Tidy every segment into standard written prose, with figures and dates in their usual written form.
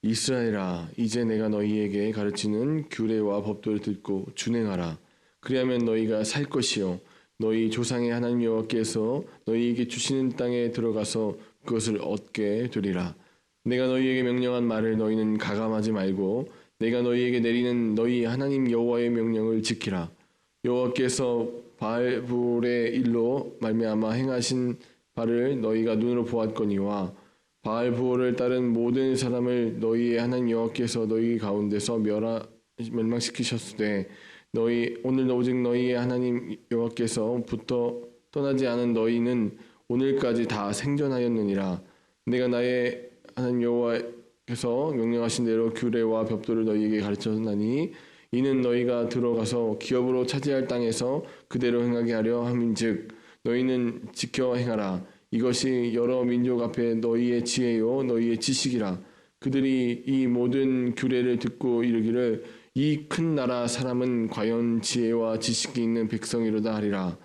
이스라엘아, 이제 내가 너희에게 가르치는 규례와 법도를 듣고 준행하라. 그리하면 너희가 살 것이요 너희 조상의 하나님 여호와께서 너희에게 주시는 땅에 들어가서 그것을 얻게 되리라. 내가 너희에게 명령한 말을 너희는 가감하지 말고 내가 너희에게 내리는 너희 하나님 여호와의 명령을 지키라. 여호와께서 바알불의 일로 말미암아 행하신 바를 너희가 눈으로 보았거니와 바알부호를 따른 모든 사람을 너희의 하나님 여호와께서 너희 가운데서 멸망시키셨으되 너희 오늘 오직 너희의 하나님 여호와께서부터 떠나지 않은 너희는 오늘까지 다 생존하였느니라. 내가 나의 하나님 여호와께서 명령하신 대로 규례와 법도를 너희에게 가르쳤나니 이는 너희가 들어가서 기업으로 차지할 땅에서 그대로 행하게 하려 함인즉 너희는 지켜 행하라. 이것이 여러 민족 앞에 너희의 지혜요 너희의 지식이라. 그들이 이 모든 규례를 듣고 이르기를 이 큰 나라 사람은 과연 지혜와 지식이 있는 백성이로다 하리라.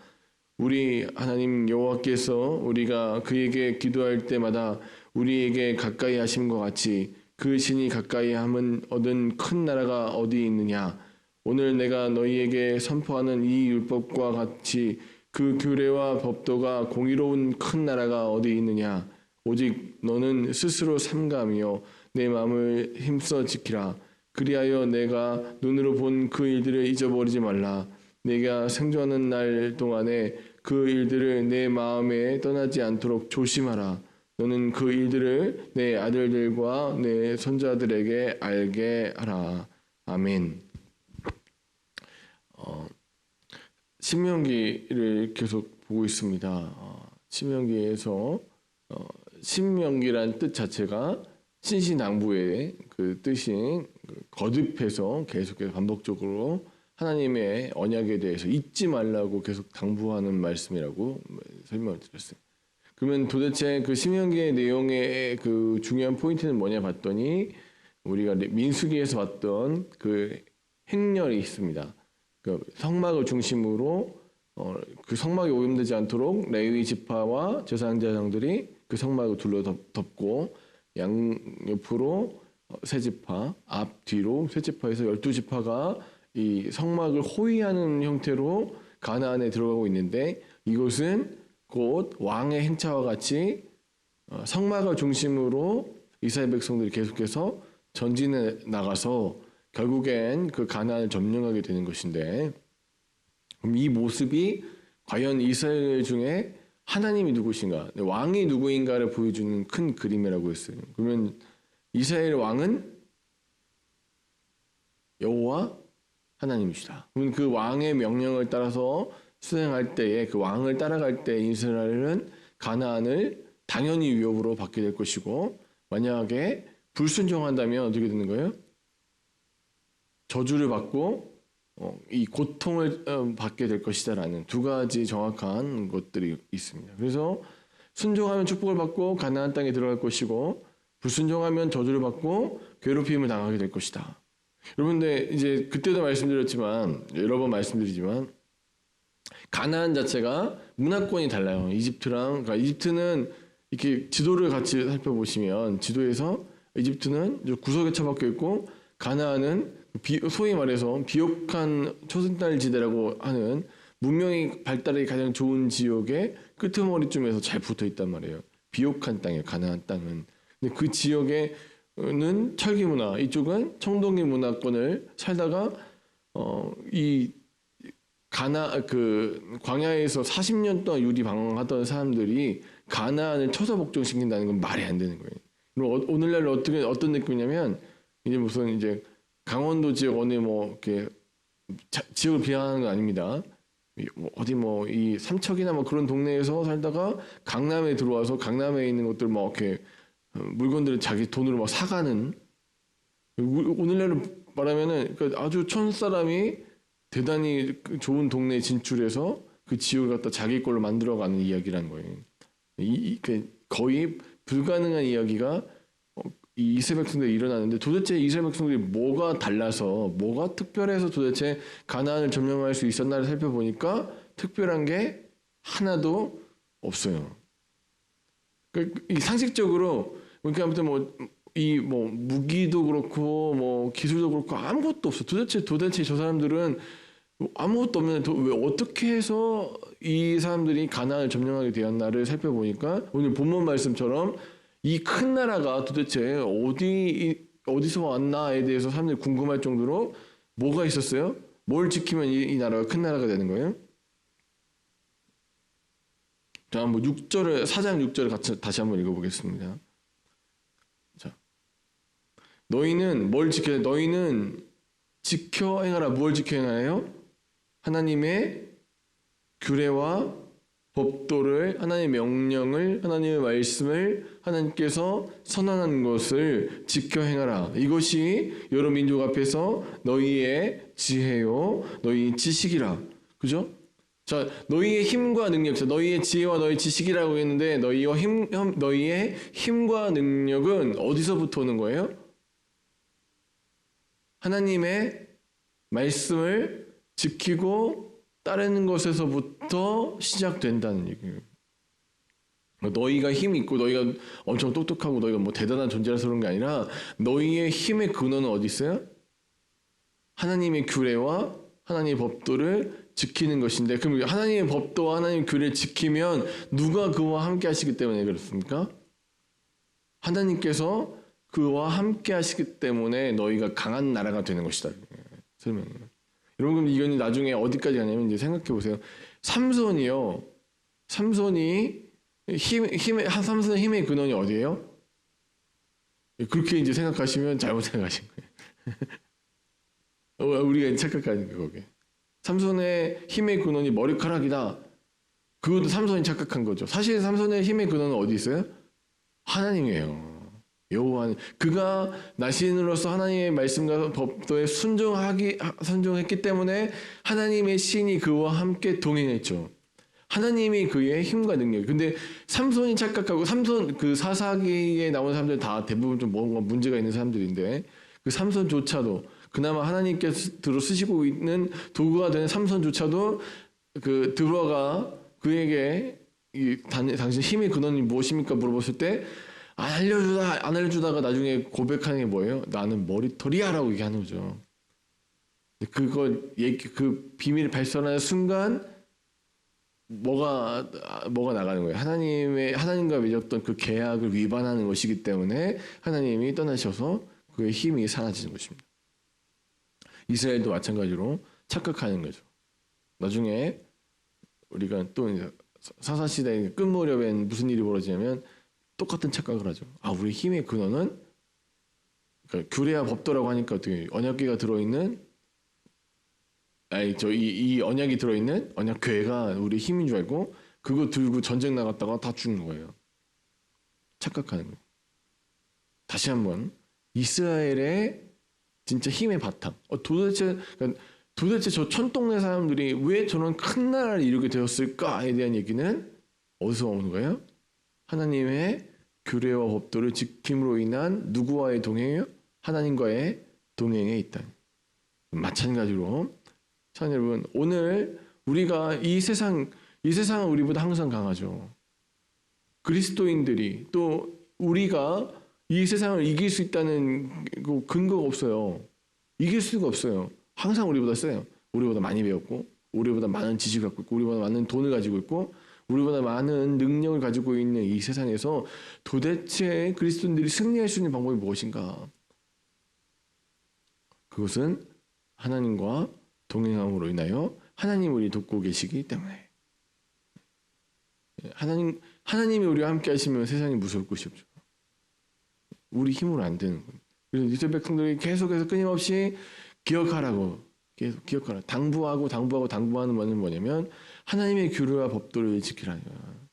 우리 하나님 여호와께서 우리가 그에게 기도할 때마다 우리에게 가까이 하심과 같이 그 신이 가까이 함은 얻은 큰 나라가 어디 있느냐. 오늘 내가 너희에게 선포하는 이 율법과 같이 그 규례와 법도가 공의로운 큰 나라가 어디 있느냐. 오직 너는 스스로 삼가하며 내 마음을 힘써 지키라. 그리하여 내가 눈으로 본 그 일들을 잊어버리지 말라. 내가 생존하는 날 동안에 그 일들을 내 마음에 떠나지 않도록 조심하라. 너는 그 일들을 내 아들들과 내 손자들에게 알게 하라. 아멘. 신명기를 계속 보고 있습니다. 신명기에서 신명기란 뜻 자체가 신신당부의 그 뜻인 거듭해서 계속해서 반복적으로 하나님의 언약에 대해서 잊지 말라고 계속 당부하는 말씀이라고 설명을 드렸어요. 그러면 도대체 그 신명기의 내용의 그 중요한 포인트는 뭐냐 봤더니 우리가 민수기에서 봤던 그 행렬이 있습니다. 그 성막을 중심으로 그 성막이 오염되지 않도록 레위 지파와 제사장들이 그 성막을 둘러 덮고 양옆으로 세 지파, 앞 뒤로 세 지파에서 12지파가 이 성막을 호위하는 형태로 가나안에 들어가고 있는데 이것은 곧 왕의 행차와 같이 성막을 중심으로 이스라엘 백성들이 계속해서 전진해 나가서 결국엔 그 가나안을 점령하게 되는 것인데, 그럼 이 모습이 과연 이스라엘 중에 하나님이 누구신가, 왕이 누구인가를 보여주는 큰 그림이라고 했어요. 그러면 이스라엘 왕은 여호와 하나님이시다. 그러면 그 왕의 명령을 따라서 수행할 때에, 그 왕을 따라갈 때 이스라엘은 가나안을 당연히 위협으로 받게 될 것이고, 만약에 불순종한다면 어떻게 되는 거예요? 저주를 받고 이 고통을 받게 될 것이다라는 두 가지 정확한 것들이 있습니다. 그래서 순종하면 축복을 받고 가나안 땅에 들어갈 것이고, 불순종하면 저주를 받고 괴롭힘을 당하게 될 것이다. 여러분들 이제 그때도 말씀드렸지만, 여러 번 말씀드리지만, 가나안 자체가 문화권이 달라요. 그러니까 이집트는 이렇게 지도를 같이 살펴보시면 지도에서 이집트는 구석에 처박혀 있고, 가나안은 소위 말해서 비옥한 초승달지대라고 하는 문명이 발달이 가장 좋은 지역의 끄트머리쯤에서 잘 붙어 있단 말이에요. 비옥한 땅이에요, 가나안 땅은. 근데 그 지역에는 철기 문화, 이쪽은 청동기 문화권을 살다가 그 광야에서 40년 동안 유리 방황하던 사람들이 가나안을 쳐서 복종시킨다는 건 말이 안 되는 거예요. 그럼 오늘날 어떤 느낌이냐면, 이제 무슨 이제 강원도 지역 어느 이렇게 지역을 비하하는 건 아닙니다. 어디 이 삼척이나 그런 동네에서 살다가 강남에 들어와서 강남에 있는 것들 이렇게 물건들을 자기 돈으로 사가는, 오늘날로 말하면은 아주 촌사람이 대단히 좋은 동네에 진출해서 그 지역을 갖다 자기 걸로 만들어가는 이야기라는 거예요. 거의 불가능한 이야기가 이 이스라엘 백성들이 일어나는데, 도대체 이스라엘 백성들이 뭐가 달라서, 뭐가 특별해서 도대체 가나안을 점령할 수 있었나를 살펴보니까 특별한 게 하나도 없어요. 상식적으로, 그러니까 아무튼 이 뭐 무기도 그렇고 뭐 기술도 그렇고 아무것도 없어. 도대체 저 사람들은 아무것도 없는데 왜 어떻게 해서 이 사람들이 가나안을 점령하게 되었나를 살펴보니까 오늘 본문 말씀처럼 이 큰 나라가 도대체 어디서 왔나에 대해서 사람들이 궁금할 정도로 뭐가 있었어요? 뭘 지키면 이 나라가 큰 나라가 되는 거예요? 자, 뭐 6절을 4장 6절을 같이 다시 한번 읽어보겠습니다. 자, 너희는 뭘 지켜야? 너희는 지켜 행하라. 뭘 지켜 행하여요? 하나님의 규례와 법도를, 하나님의 명령을, 하나님의 말씀을, 하나님께서 선언한 것을 지켜 행하라. 이것이 여러 민족 앞에서 너희의 지혜요, 너희의 지식이라. 그죠? 자, 너희의 힘과 능력, 너희의 지혜와 너희의 지식이라고 했는데 너희의 힘과 능력은 어디서부터 오는 거예요? 하나님의 말씀을 지키고 따르는 것에서부터 시작된다는 얘기예요. 너희가 힘이 있고 너희가 엄청 똑똑하고 너희가 뭐 대단한 존재라서 그런 게 아니라 너희의 힘의 근원은 어디 있어요? 하나님의 규례와 하나님의 법도를 지키는 것인데, 그럼 하나님의 법도와 하나님의 규례를 지키면 누가 그와 함께 하시기 때문에 그렇습니까? 하나님께서 그와 함께 하시기 때문에 너희가 강한 나라가 되는 것이다. 설명은. 여러분, 그럼 이건 나중에 어디까지 가냐면 이제 생각해 보세요. 삼손의 힘의 근원이 어디예요? 그렇게 이제 생각하시면 잘못 생각하신 거예요. 우리가 착각하는 거 거기에. 삼손의 힘의 근원이 머리카락이다. 그것도 삼손이 착각한 거죠. 사실 삼손의 힘의 근원은 어디 있어요? 하나님이에요. 여호와는 그가 나신으로서 하나님의 말씀과 법도에 순종했기 때문에 하나님의 신이 그와 함께 동행했죠. 하나님이 그의 힘과 능력. 근데 삼손이 착각하고 삼손 그 사사기에 나오는 사람들 다 대부분 좀 뭔가 문제가 있는 사람들인데 그 삼손조차도 그나마 하나님께서 들어 쓰시고 있는 도구가 되는 삼손조차도 그 들어가 그에게 당신 힘의 근원이 무엇입니까 물어봤을 때 안 알려주다가 나중에 고백하는 게 뭐예요? 나는 머리털이야라고 얘기하는 거죠. 그 비밀을 발설하는 순간 뭐가 나가는 거예요? 하나님과 맺었던 그 계약을 위반하는 것이기 때문에 하나님이 떠나셔서 그의 힘이 사라지는 것입니다. 이스라엘도 마찬가지로 착각하는 거죠. 나중에 우리가 또 사사시대의 끝 무렵엔 무슨 일이 벌어지냐면 똑같은 착각을 하죠. 우리 힘의 근원은 그러니까 규례와 법도라고 하니까 어떻게 언약궤가 들어있는 이 언약이 들어있는 언약궤가 우리 힘인 줄 알고 그거 들고 전쟁 나갔다가 다 죽는 거예요. 착각하는 거예요. 다시 한번 이스라엘의 진짜 힘의 바탕. 도대체 저 천동네 사람들이 왜 저런 큰 나라를 이루게 되었을까에 대한 얘기는 어디서 오는 거예요? 하나님의 규례와 법도를 지킴으로 인한 누구와의 동행이요? 하나님과의 동행에 있다. 마찬가지로 자 여러분, 오늘 우리가 이 세상은 우리보다 항상 강하죠. 그리스도인들이 또 우리가 이 세상을 이길 수 있다는 근거가 없어요. 이길 수가 없어요. 항상 우리보다 세요. 우리보다 많이 배웠고 우리보다 많은 지식을 갖고 있고 우리보다 많은 돈을 가지고 있고 우리보다 많은 능력을 가지고 있는 이 세상에서 도대체 그리스도인들이 승리할 수 있는 방법이 무엇인가? 그것은 하나님과 동행함으로 인하여 하나님이 우리 돕고 계시기 때문에 하나님이 우리와 함께 하시면 세상이 무서울 것이 없죠. 우리 힘으로 안 되는 거예요. 그래서 이스라엘 백성들이 계속해서 끊임없이 계속 기억하라. 당부하는 말은 뭐냐면 하나님의 규례와 법도를 지키라는 거야.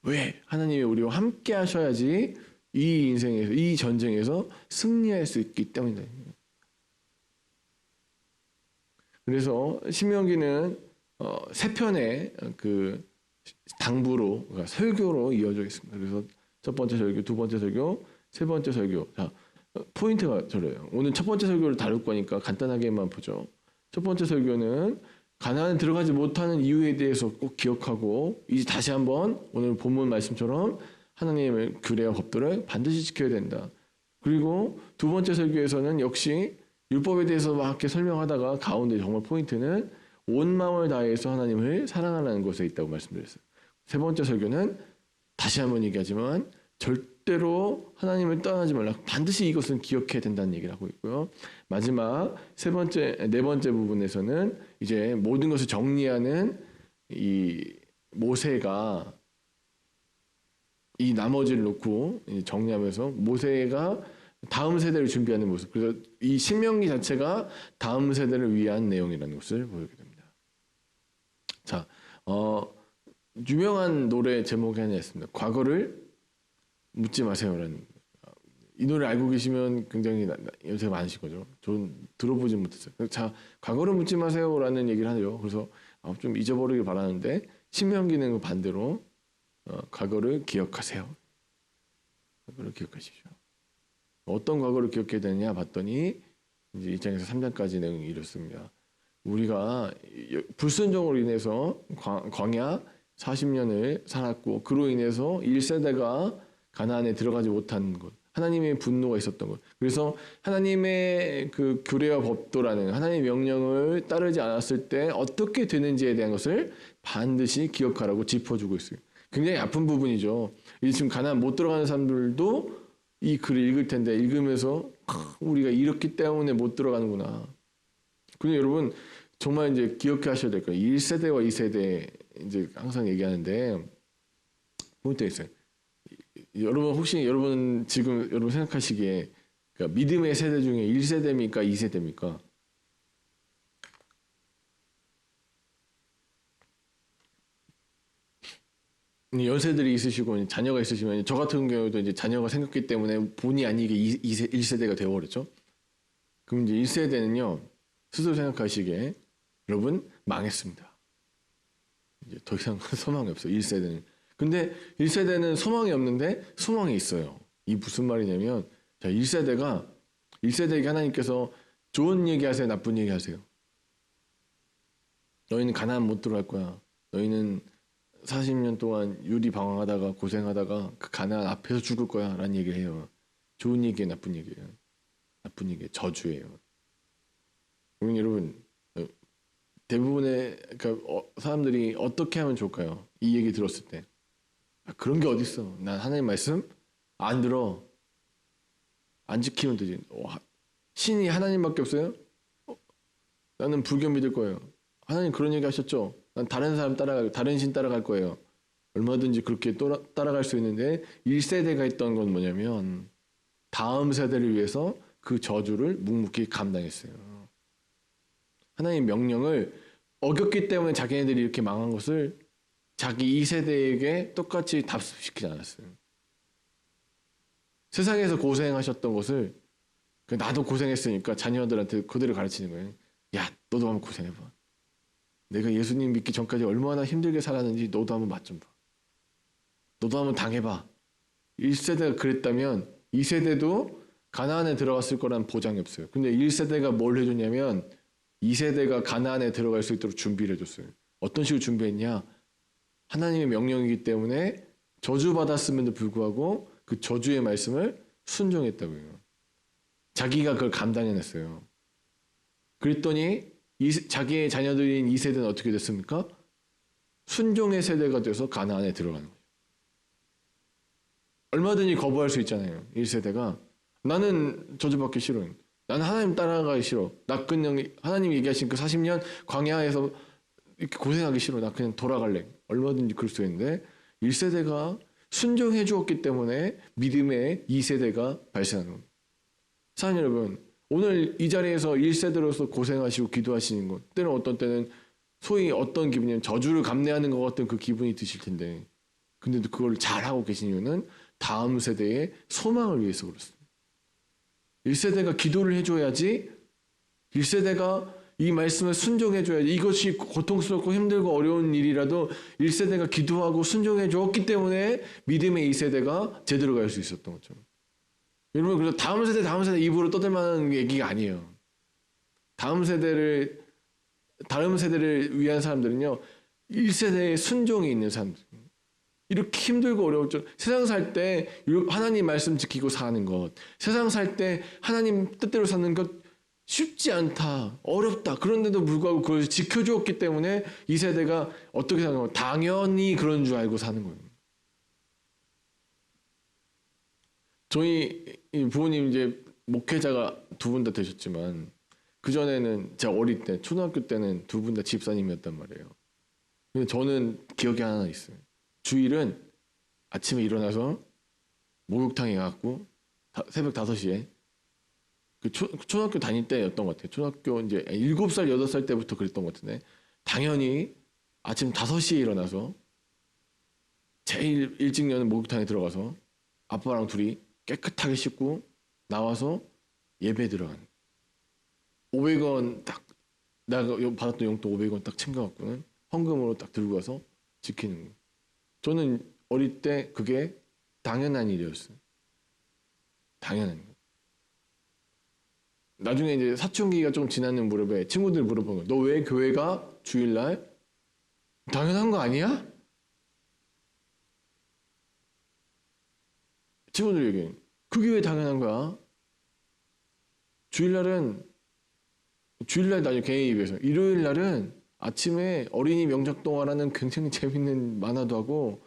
왜? 하나님이 우리와 함께 하셔야지 이 인생에서 이 전쟁에서 승리할 수 있기 때문이다. 그래서 신명기는 세 편의 그 당부로 그러니까 설교로 이어져 있습니다. 그래서 첫 번째 설교, 두 번째 설교, 세 번째 설교. 자, 포인트가 저래요. 오늘 첫 번째 설교를 다룰 거니까 간단하게만 보죠. 첫 번째 설교는 가나안에 들어가지 못하는 이유에 대해서 꼭 기억하고 이제 다시 한번 오늘 본문 말씀처럼 하나님의 규례와 법도를 반드시 지켜야 된다. 그리고 두 번째 설교에서는 역시 율법에 대해서 막 이렇게 설명하다가 가운데 정말 포인트는 온 마음을 다해서 하나님을 사랑하라는 것에 있다고 말씀드렸어요. 세 번째 설교는 다시 한번 얘기하지만 절대로 하나님을 떠나지 말라. 반드시 이것은 기억해야 된다는 얘기를 하고 있고요. 마지막 네 번째 부분에서는 이제 모든 것을 정리하는 이 모세가 이 나머지를 놓고 정리하면서 모세가 다음 세대를 준비하는 모습. 그래서 이 신명기 자체가 다음 세대를 위한 내용이라는 것을 보게 됩니다. 자, 유명한 노래 제목이 하나 있습니다. 과거를 묻지 마세요라는. 이 노래 알고 계시면 굉장히 연세가 많으실 거죠. 저는 들어보지 못했어요. 자, 과거를 묻지 마세요라는 얘기를 하죠. 그래서 좀 잊어버리길 바라는데 신명기는 그 반대로 과거를 기억하세요. 과거를 기억하십시오. 어떤 과거를 기억해야 되느냐 봤더니 이제 2장에서 3장까지 내용이 이렇습니다. 우리가 불순종으로 인해서 광야 40년을 살았고 그로 인해서 1세대가 가나안에 들어가지 못한 것, 하나님의 분노가 있었던 것. 그래서 하나님의 그 규례와 법도라는 하나님의 명령을 따르지 않았을 때 어떻게 되는지에 대한 것을 반드시 기억하라고 짚어주고 있어요. 굉장히 아픈 부분이죠. 지금 가나안 못 들어가는 사람들도 이 글을 읽을 텐데 읽으면서 우리가 이렇기 때문에 못 들어가는구나. 근데 여러분 정말 이제 기억해 하셔야 될 거예요. 1세대와 2세대 이제 항상 얘기하는데 포인트가 있어요. 여러분 혹시 여러분 지금 여러분 생각하시기에 그러니까 믿음의 세대 중에 1세대입니까? 2세대입니까? 연세들이 있으시고 자녀가 있으시면 저 같은 경우도 이제 자녀가 생겼기 때문에 본의 아니게 1세대가 되어버렸죠. 그럼 이제 1세대는요 스스로 생각하시기에 여러분 망했습니다. 이제 더 이상 소망이 없어요. 1세대는. 근데 1세대는 소망이 없는데 소망이 있어요. 이 무슨 말이냐면 자 1세대에게 하나님께서 좋은 얘기 하세요, 나쁜 얘기 하세요. 너희는 가나안 못 들어갈 거야. 너희는 40년 동안 유리 방황하다가 고생하다가 그 가나안 앞에서 죽을 거야 라는 얘기를 해요. 좋은 얘기예요, 나쁜 얘기예요? 나쁜 얘기예요. 저주예요. 그러면 여러분 대부분의 그러니까 사람들이 어떻게 하면 좋을까요? 이 얘기 들었을 때 그런 게 어딨어. 난 하나님 말씀 안 들어. 안 지키면 되지. 신이 하나님밖에 없어요? 나는 불교 믿을 거예요. 하나님 그런 얘기 하셨죠? 난 다른 사람 다른 신 따라갈 거예요. 얼마든지 그렇게 따라갈 수 있는데 1세대가 했던 건 뭐냐면 다음 세대를 위해서 그 저주를 묵묵히 감당했어요. 하나님의 명령을 어겼기 때문에 자기네들이 이렇게 망한 것을 자기 2세대에게 똑같이 답습시키지 않았어요. 세상에서 고생하셨던 것을 나도 고생했으니까 자녀들한테 그대로 가르치는 거예요. 야, 너도 한번 고생해봐. 내가 예수님 믿기 전까지 얼마나 힘들게 살았는지 너도 한번 맛 좀 봐. 너도 한번 당해봐. 1세대가 그랬다면 2세대도 가나안에 들어갔을 거란 보장이 없어요. 근데 1세대가 뭘 해줬냐면 2세대가 가나안에 들어갈 수 있도록 준비를 해줬어요. 어떤 식으로 준비했냐? 하나님의 명령이기 때문에 저주받았음에도 불구하고 그 저주의 말씀을 순종했다고요. 자기가 그걸 감당해냈어요. 그랬더니 자기의 자녀들인 2세대는 어떻게 됐습니까? 순종의 세대가 돼서 가나안에 들어가는 거예요. 얼마든지 거부할 수 있잖아요. 1세대가 나는 저주받기 싫어요. 나는 하나님 따라가기 싫어. 나 그냥 하나님 얘기하신 그 40년 광야에서 이렇게 고생하기 싫어. 나 그냥 돌아갈래. 얼마든지 그럴 수 있는데 1세대가 순종해 주었기 때문에 믿음의 2세대가 발생하는 겁니다. 사랑하는 여러분, 오늘 이 자리에서 1세대로서 고생하시고 기도하시는 것, 때는 어떤 때는 소위 어떤 기분이냐면 저주를 감내하는 것 같은 그 기분이 드실 텐데 근데도 그걸 잘하고 계신 이유는 다음 세대의 소망을 위해서 그렇습니다. 1세대가 기도를 해줘야지 1세대가 이 말씀을 순종해줘야지 이것이 고통스럽고 힘들고 어려운 일이라도 1세대가 기도하고 순종해 줬기 때문에 믿음의 2세대가 제대로 갈 수 있었던 거죠. 여러분 그래서 다음 세대 입으로 떠들 만한 얘기가 아니에요. 다음 세대를 위한 사람들은요 1세대의 순종이 있는 사람들. 이렇게 힘들고 어려웠죠. 세상 살 때 하나님 말씀 지키고 사는 것, 세상 살 때 하나님 뜻대로 사는 것 쉽지 않다, 어렵다. 그런데도 불구하고 그걸 지켜주었기 때문에 이 세대가 어떻게 사는 거예요? 당연히 그런 줄 알고 사는 거예요. 저희 부모님 이제 목회자가 두 분 다 되셨지만 그 전에는 제가 어릴 때 초등학교 때는 두 분 다 집사님이었단 말이에요. 근데 저는 기억이 하나 있어요. 주일은 아침에 일어나서 목욕탕에 가고 새벽 5시에 초등학교 다닐 때였던 것 같아요. 초등학교 이제 7살, 8살 때부터 그랬던 것 같은데 당연히 아침 5시에 일어나서 제일 일찍 여는 목욕탕에 들어가서 아빠랑 둘이 깨끗하게 씻고 나와서 예배 들어가는 500원 딱 내가 받았던 용돈 500원 딱 챙겨갖고는 헌금으로 딱 들고 가서 지키는 거예요. 저는 어릴 때 그게 당연한 일이었어요. 당연한 거. 나중에 이제 사춘기가 좀 지나는 무렵에 친구들 물어보는 거예요. 너 왜 교회 가? 주일날? 당연한 거 아니야? 친구들 얘기해. 그게 왜 당연한 거야? 주일날 나중에 개인에 비해서 일요일날은 아침에 어린이 명작동화라는 굉장히 재밌는 만화도 하고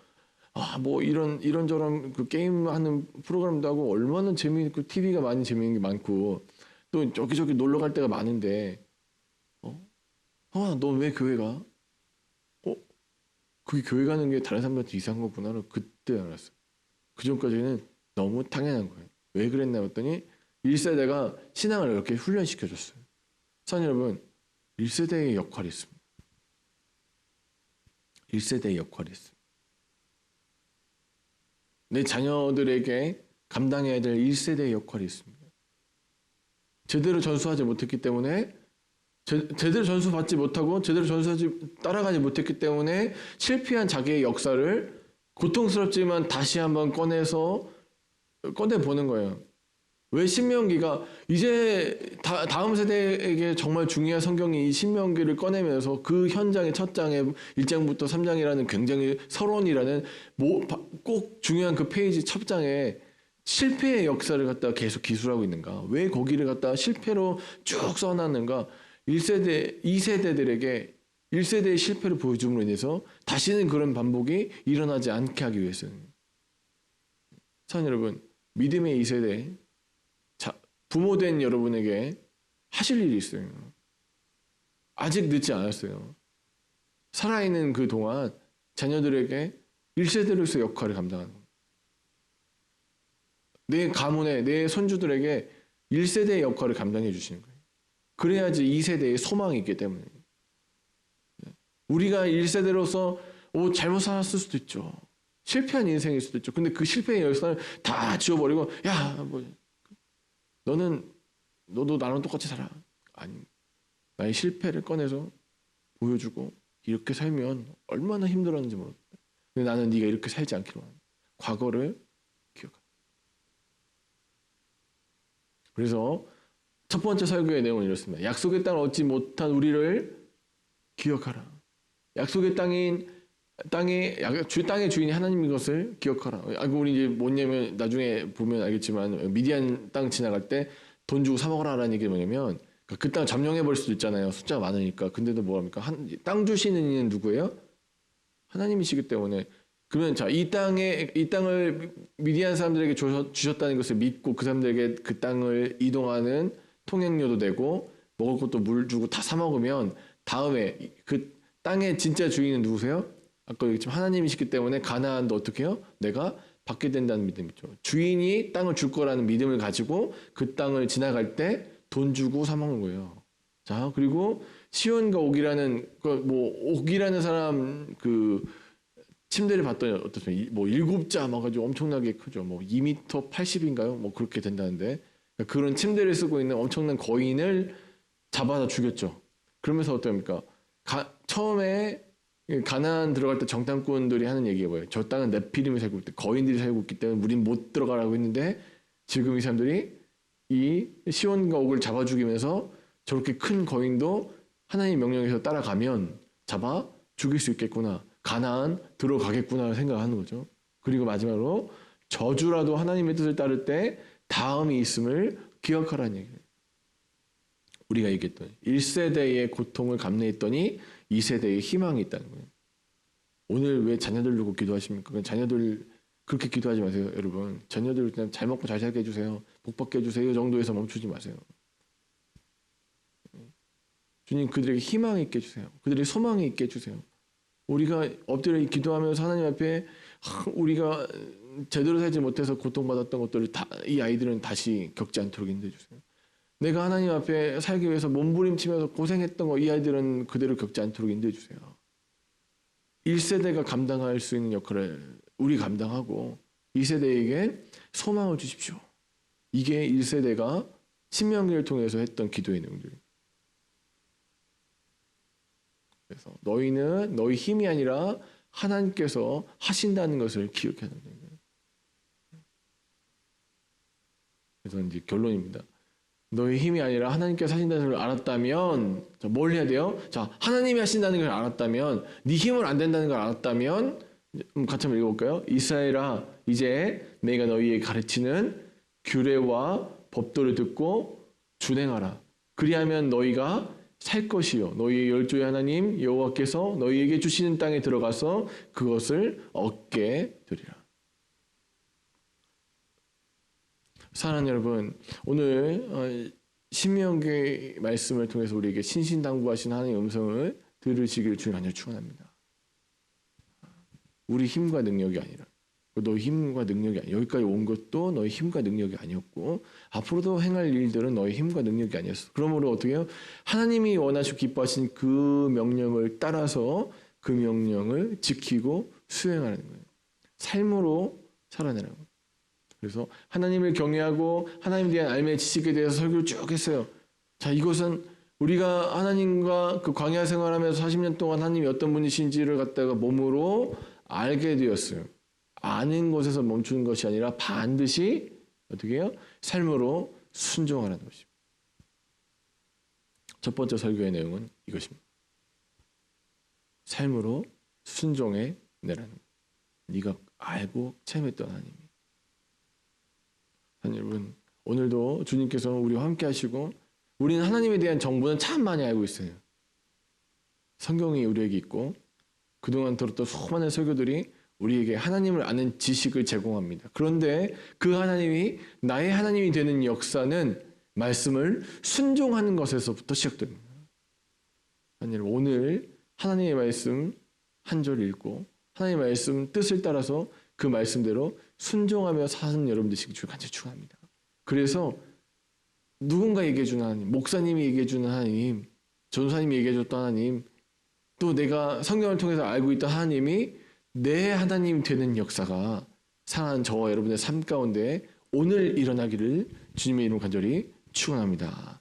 뭐 이런저런 그 게임하는 프로그램도 하고 얼마나 재미있고 TV가 많이 재미있는 게 많고 또 저기 놀러 갈 때가 많은데 너 왜 교회 가? 그게 교회 가는 게 다른 사람들한테 이상한 거구나를 그때 알았어요. 그 전까지는 너무 당연한 거예요. 왜 그랬나 봤더니 1세대가 신앙을 이렇게 훈련시켜줬어요. 사랑 여러분, 1세대의 역할이 있습니다. 1세대의 역할이 있습니다. 내 자녀들에게 감당해야 될 1세대의 역할이 있습니다. 제대로 전수하지 못했기 때문에 제대로 전수받지 못하고 제대로 따라가지 못했기 때문에 실패한 자기의 역사를 고통스럽지만 다시 한번 꺼내보는 거예요. 왜 신명기가 이제 다음 세대에게 정말 중요한 성경이 이 신명기를 꺼내면서 그 현장의 첫 장에 1장부터 3장이라는 굉장히 서론이라는 꼭 중요한 그 페이지 첫 장에 실패의 역사를 갖다가 계속 기술하고 있는가? 왜 거기를 갖다가 실패로 쭉 써놨는가? 1세대, 2세대들에게 1세대의 실패를 보여줌으로 인해서 다시는 그런 반복이 일어나지 않게 하기 위해서는. 사랑 여러분, 믿음의 2세대, 부모된 여러분에게 하실 일이 있어요. 아직 늦지 않았어요. 살아있는 그 동안 자녀들에게 1세대로서 역할을 감당하는 거예요. 내 가문에, 내 손주들에게 1세대의 역할을 감당해 주시는 거예요. 그래야지 2세대의 소망이 있기 때문에. 우리가 1세대로서 잘못 살았을 수도 있죠. 실패한 인생일 수도 있죠. 근데 그 실패의 열쇠를 다 지워버리고 너도 나랑 똑같이 살아. 아니, 나의 실패를 꺼내서 보여주고 이렇게 살면 얼마나 힘들었는지 모르겠다. 근데 나는 네가 이렇게 살지 않기로 한다. 과거를 기억하라. 그래서 첫 번째 설교의 내용은 이렇습니다. 약속의 땅을 얻지 못한 우리를 기억하라. 약속의 땅의 주인이 하나님인 것을 기억하라. 우리 이제 뭐냐면 나중에 보면 알겠지만 미디안 땅 지나갈 때 돈 주고 사 먹으라라는 얘기가 뭐냐면 그 땅 점령해 버릴 수도 있잖아요. 숫자가 많으니까. 근데도 뭐합니까? 땅 주시는 이는 누구예요? 하나님이시기 때문에. 그러면 이 땅을 미디안 사람들에게 주셨다는 것을 믿고 그 사람들에게 그 땅을 이동하는 통행료도 내고 먹을 것도 물 주고 다 사 먹으면 다음에 그 땅의 진짜 주인은 누구세요? 아까 얘기했지만 하나님이시기 때문에 가나안도 어떻게 해요? 내가 받게 된다는 믿음이죠. 주인이 땅을 줄 거라는 믿음을 가지고 그 땅을 지나갈 때 돈 주고 사 먹는 거예요. 자, 그리고 시온과 옥이라는 옥이라는 사람 그 침대를 봤더니 어떻습니까? 7자 막 가지고 엄청나게 크죠. 2m 80인가요? 그렇게 된다는데 그런 침대를 쓰고 있는 엄청난 거인을 잡아서 죽였죠. 그러면서 어떻습니까? 처음에 가나안 들어갈 때 정탐꾼들이 하는 얘기가 뭐예요? 저 땅은 네피림이 살고 있대. 거인들이 살고 있기 때문에 우린 못 들어가라고 했는데 지금 이 사람들이 이 시온과 옥을 잡아 죽이면서 저렇게 큰 거인도 하나님 명령에서 따라가면 잡아 죽일 수 있겠구나. 가나안 들어가겠구나 생각하는 거죠. 그리고 마지막으로 저주라도 하나님의 뜻을 따를 때 다음이 있음을 기억하라는 얘기예요. 우리가 얘기했던 1세대의 고통을 감내했더니 2세대의 희망이 있다는 거예요. 오늘 왜 자녀들 두고 기도하십니까? 자녀들 그렇게 기도하지 마세요, 여러분. 자녀들 그냥 잘 먹고 잘 살게 해주세요. 복 받게 해주세요. 정도에서 멈추지 마세요. 주님 그들에게 희망이 있게 해주세요. 그들에게 소망이 있게 해주세요. 우리가 엎드려 기도하면서 하나님 앞에 우리가 제대로 살지 못해서 고통받았던 것들을 이 아이들은 다시 겪지 않도록 인도해 주세요. 내가 하나님 앞에 살기 위해서 몸부림치면서 고생했던 거 이 아이들은 그대로 겪지 않도록 인도해 주세요. 1세대가 감당할 수 있는 역할을 우리 감당하고 2세대에게 소망을 주십시오. 이게 1세대가 신명기를 통해서 했던 기도의 내용들이에요. 그래서 너희는 너희 힘이 아니라 하나님께서 하신다는 것을 기억해야 된다. 그래서 이제 결론입니다. 너희 힘이 아니라 하나님께서 하신다는 걸 알았다면 뭘 해야 돼요? 자, 하나님이 하신다는 걸 알았다면 네 힘으로 안 된다는 걸 알았다면 같이 한번 읽어볼까요? 이스라엘아 이제 내가 너희에게 가르치는 규례와 법도를 듣고 준행하라. 그리하면 너희가 살 것이요 너희의 열조의 하나님 여호와께서 너희에게 주시는 땅에 들어가서 그것을 얻게 되리라. 사랑하는 여러분, 오늘 신명기 말씀을 통해서 우리에게 신신당부하신 하나님의 음성을 들으시길 주님 간절히 축원합니다. 우리 힘과 능력이 아니라 너희 힘과 능력이 아니야. 여기까지 온 것도 너희 힘과 능력이 아니었고 앞으로도 행할 일들은 너희 힘과 능력이 아니었어. 그러므로 어떻게 해요? 하나님이 원하시고 기뻐하신 그 명령을 따라서 그 명령을 지키고 수행하는 거예요. 삶으로 살아내라고. 그래서 하나님을 경외하고 하나님에 대한 알매 지식에 대해서 설교를 쭉 했어요. 자, 이것은 우리가 하나님과 그 광야 생활하면서 40년 동안 하나님이 어떤 분이신지를 갖다가 몸으로 알게 되었어요. 아는 것에서 멈추는 것이 아니라 반드시 어떻게 해요? 삶으로 순종하라는 것입니다. 첫 번째 설교의 내용은 이것입니다. 삶으로 순종해 내라는 것. 네가 알고 체험했던 하나님이. 여러분, 오늘도 주님께서 우리와 함께 하시고 우리는 하나님에 대한 정보는 참 많이 알고 있어요. 성경이 우리에게 있고 그동안 들었던 수많은 설교들이 우리에게 하나님을 아는 지식을 제공합니다. 그런데 그 하나님이 나의 하나님이 되는 역사는 말씀을 순종하는 것에서부터 시작됩니다. 여러분, 오늘 하나님의 말씀 한 절 읽고 하나님의 말씀 뜻을 따라서 그 말씀대로 순종하며 사는 여러분 되시기 주를 간절히 축원합니다. 그래서 누군가 얘기해 주는 하나님, 목사님이 얘기해 주는 하나님, 전사님이 얘기해 줬던 하나님, 또 내가 성경을 통해서 알고 있던 하나님이 내 하나님 되는 역사가 사랑하는 저와 여러분의 삶 가운데 오늘 일어나기를 주님의 이름 간절히 축원합니다.